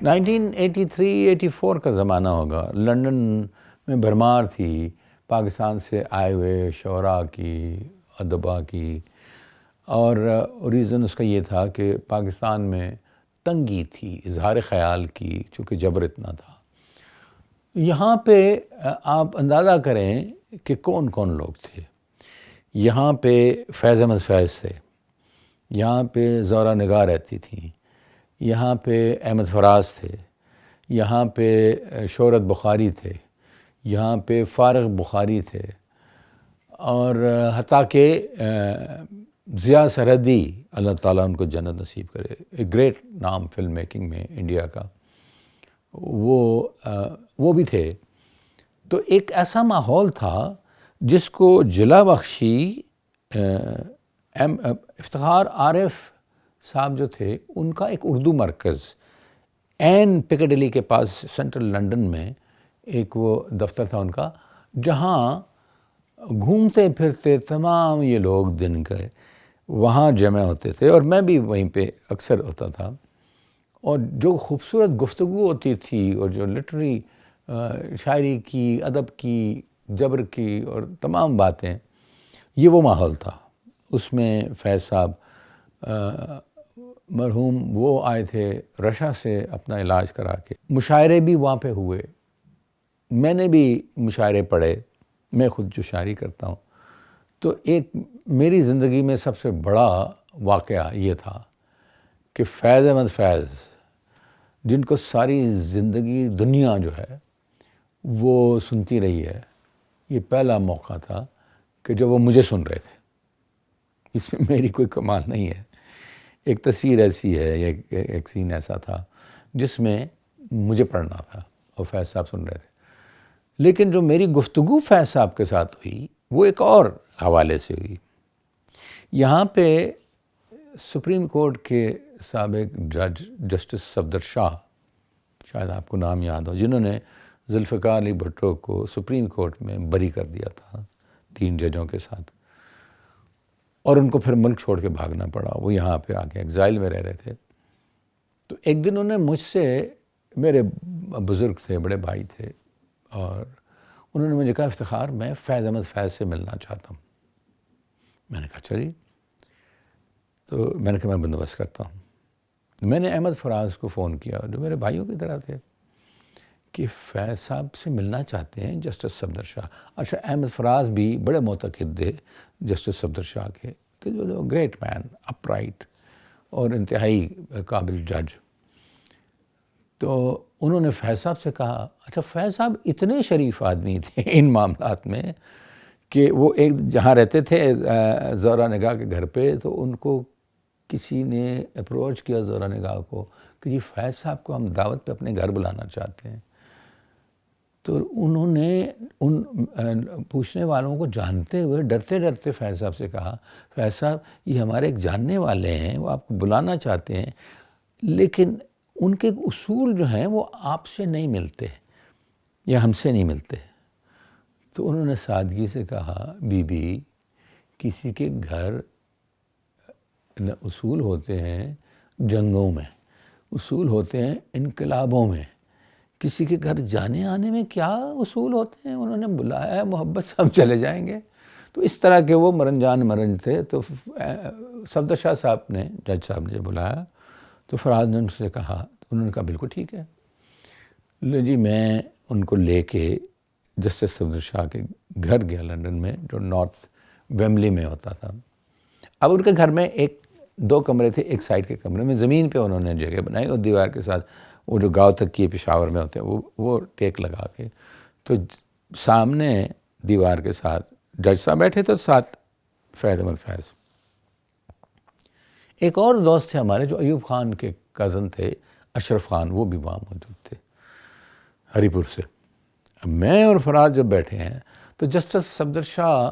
1983-84 کا زمانہ ہوگا. لنڈن میں بھرمار تھی پاکستان سے آئے ہوئے شعراء کی، ادباء کی، اور ریزن اس کا یہ تھا کہ پاکستان میں تنگی تھی اظہار خیال کی، چونکہ جبر اتنا تھا. یہاں پہ آپ اندازہ کریں کہ کون کون لوگ تھے. یہاں پہ فیض احمد فیض تھے، یہاں پہ زہرا نگار رہتی تھیں، یہاں پہ احمد فراز تھے، یہاں پہ شہرت بخاری تھے، یہاں پہ فارغ بخاری تھے، اور حتیٰ کہ ضیاء سرحدی اللہ تعالیٰ ان کو جنت نصیب کرے، ایک گریٹ نام فلم میکنگ میں انڈیا کا، وہ بھی تھے. تو ایک ایسا ماحول تھا جس کو جلا بخشی افتخار عارف صاحب جو تھے، ان کا ایک اردو مرکز این پیکڈیلی کے پاس سینٹرل لنڈن میں ایک وہ دفتر تھا ان کا، جہاں گھومتے پھرتے تمام یہ لوگ دن کے وہاں جمع ہوتے تھے، اور میں بھی وہیں پہ اکثر ہوتا تھا. اور جو خوبصورت گفتگو ہوتی تھی، اور جو لٹری شاعری کی، ادب کی، جبر کی، اور تمام باتیں، یہ وہ ماحول تھا. اس میں فیض صاحب مرحوم وہ آئے تھے رشا سے اپنا علاج کرا کے. مشاعرے بھی وہاں پہ ہوئے، میں نے بھی مشاعرے پڑھے، میں خود جو شاعری کرتا ہوں. تو ایک میری زندگی میں سب سے بڑا واقعہ یہ تھا کہ فیض احمد فیض، جن کو ساری زندگی دنیا جو ہے وہ سنتی رہی ہے، یہ پہلا موقع تھا کہ جب وہ مجھے سن رہے تھے. اس میں میری کوئی کمال نہیں ہے. ایک تصویر ایسی ہے، ایک سین ایسا تھا جس میں مجھے پڑھنا تھا اور فیض صاحب سن رہے تھے. لیکن جو میری گفتگو فیض صاحب کے ساتھ ہوئی وہ ایک اور حوالے سے ہوئی. یہاں پہ سپریم کورٹ کے سابق جج جسٹس صفدر شاہ، شاید آپ کو نام یاد ہو، جنہوں نے ذوالفقار علی بھٹو کو سپریم کورٹ میں بری کر دیا تھا 3 ججوں کے ساتھ، اور ان کو پھر ملک چھوڑ کے بھاگنا پڑا. وہ یہاں پہ آ کے ایگزائل میں رہ رہے تھے. تو ایک دن انہوں نے مجھ سے، میرے بزرگ تھے، بڑے بھائی تھے، اور انہوں نے مجھے کہا افتخار میں فیض احمد فیض سے ملنا چاہتا ہوں. میں نے کہا اچھا جی. تو میں نے کہا میں بندوبست کرتا ہوں. میں نے احمد فراز کو فون کیا، جو میرے بھائیوں کی طرح تھے، کہ فیض صاحب سے ملنا چاہتے ہیں جسٹس صفدر شاہ. اچھا، احمد فراز بھی بڑے معتقد تھے جسٹس صفدر شاہ کے، کہ گریٹ مین، اپ رائٹ، اور انتہائی قابل جج. تو انہوں نے فیض صاحب سے کہا، اچھا فیض صاحب اتنے شریف آدمی تھے ان معاملات میں کہ وہ ایک جہاں رہتے تھے زہرا نگاہ کے گھر پہ، تو ان کو کسی نے اپروچ کیا زہرا نگاہ کو کہ جی فیض صاحب کو ہم دعوت پہ اپنے گھر بلانا چاہتے ہیں. تو انہوں نے ان پوچھنے والوں کو جانتے ہوئے ڈرتے ڈرتے فیض صاحب سے کہا، فیض صاحب یہ ہمارے ایک جاننے والے ہیں، وہ آپ کو بلانا چاہتے ہیں، لیکن ان کے اصول جو ہیں وہ آپ سے نہیں ملتے یا ہم سے نہیں ملتے. تو انہوں نے سادگی سے کہا، بی بی، کسی کے گھر اصول ہوتے ہیں جنگوں میں، اصول ہوتے ہیں انقلابوں میں، کسی کے گھر جانے آنے میں کیا اصول ہوتے ہیں؟ انہوں نے بلایا ہے محبت سے، ہم چلے جائیں گے. تو اس طرح کے وہ مرن جان مرن تھے. تو صفدر شاہ صاحب نے، جج صاحب نے جب بلایا تو فراز نے ان سے کہا، انہوں نے کہا بالکل ٹھیک ہے. لو جی، میں ان کو لے کے جسٹس صفدر شاہ کے گھر گیا لنڈن میں، جو نارتھ ویمبلی میں ہوتا تھا. اب ان کے گھر میں 2 کمرے تھے. ایک سائڈ کے کمرے میں زمین پہ انہوں نے جگہ بنائی، اور دیوار کے ساتھ وہ جو گاؤں تک کی پشاور میں ہوتے ہیں وہ ٹیک لگا کے، تو سامنے دیوار کے ساتھ جج صاحب بیٹھے تھے، ساتھ فیض احمد فیض. ایک اور دوست تھے ہمارے جو ایوب خان کے کزن تھے، اشرف خان، وہ بھی وہاں موجود تھے ہری پور سے. اب میں اور فراز جب بیٹھے ہیں تو جسٹس صفدر شاہ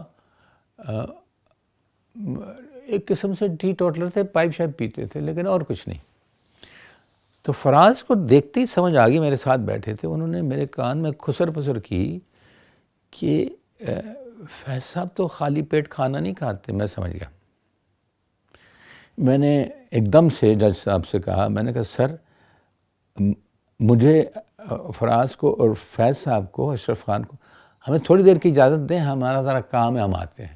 ایک قسم سے ٹی ٹوٹلر تھے، پائپ شائپ پیتے تھے، لیکن اور کچھ نہیں. تو فراز کو دیکھتے ہی سمجھ آ گئی، میرے ساتھ بیٹھے تھے، انہوں نے میرے کان میں خسر پسر کی کہ فیض صاحب تو خالی پیٹ کھانا نہیں کھاتے. میں سمجھ گیا. میں نے ایک دم سے جج صاحب سے کہا، میں نے کہا سر مجھے فراز کو اور فیض صاحب کو، اشرف خان کو، ہمیں تھوڑی دیر کی اجازت دیں، ہمارا ذرا کام ہے، ہم آتے ہیں.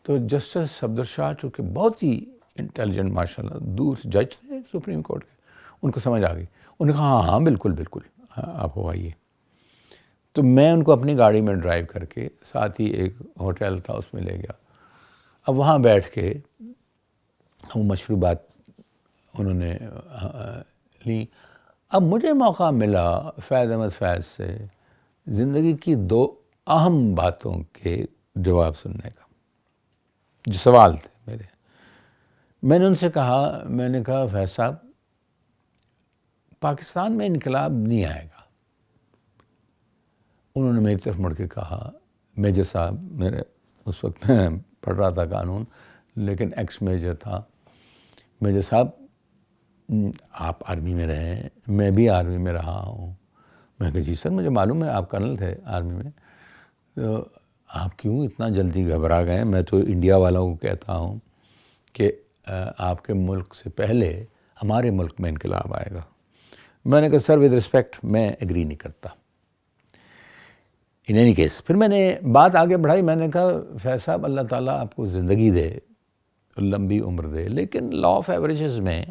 تو جسٹس صفدر شاہ چونکہ بہت ہی انٹیلیجنٹ ماشاء اللہ، دور سے جج تھے سپریم کورٹ کے، ان کو سمجھ آ گئی. انہوں نے کہا ہاں ہاں بالکل بالکل آپ ہو آئیے. تو میں ان کو اپنی گاڑی میں ڈرائیو کر کے، ساتھ ہی ایک ہوٹل تھا اس میں لے گیا. اب وہاں بیٹھ کے ہم مشروبات انہوں نے لی. اب مجھے موقع ملا فیض احمد فیض سے زندگی کی 2 اہم باتوں کے جواب سننے کا، جو سوال تھے میرے. میں نے ان سے کہا، میں نے کہا فیض صاحب پاکستان میں انقلاب نہیں آئے گا. انہوں نے میری طرف مڑ کے کہا، میجر صاحب، میرے اس وقت میں پڑھ رہا تھا قانون لیکن ایکس میجر تھا. میجر صاحب آپ آرمی میں رہے ہیں، میں بھی آرمی میں رہا ہوں. میں کہا جی سر مجھے معلوم ہے آپ کرنل تھے آرمی میں، تو آپ کیوں اتنا جلدی گھبرا گئے؟ میں تو انڈیا والوں کو کہتا ہوں کہ آپ کے ملک سے پہلے ہمارے ملک میں انقلاب آئے گا. میں نے کہا سر ود رسپیکٹ میں ایگری نہیں کرتا. ان اینی کیس پھر میں نے بات آگے بڑھائی. میں نے کہا فیض صاحب اللہ تعالیٰ آپ کو زندگی دے، لمبی عمر دے، لیکن لا آف ایوریجز میں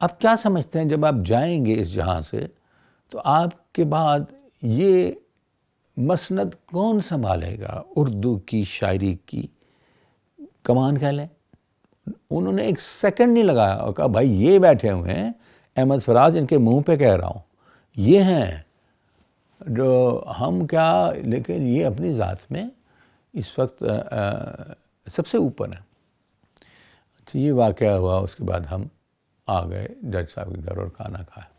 آپ کیا سمجھتے ہیں جب آپ جائیں گے اس جہاں سے تو آپ کے بعد یہ مسند کون سنبھالے گا؟ اردو کی شاعری کی کمان کہہ لیں. انہوں نے ایک سیکنڈ نہیں لگایا اور کہا بھائی یہ بیٹھے ہوئے ہیں احمد فراز، ان کے منہ پہ کہہ رہا ہوں، یہ ہیں جو ہم کیا، لیکن یہ اپنی ذات میں اس وقت سب سے اوپر ہیں. تو یہ واقعہ ہوا. اس کے بعد ہم آ گئے جج صاحب کے گھر اور کھانا کھایا.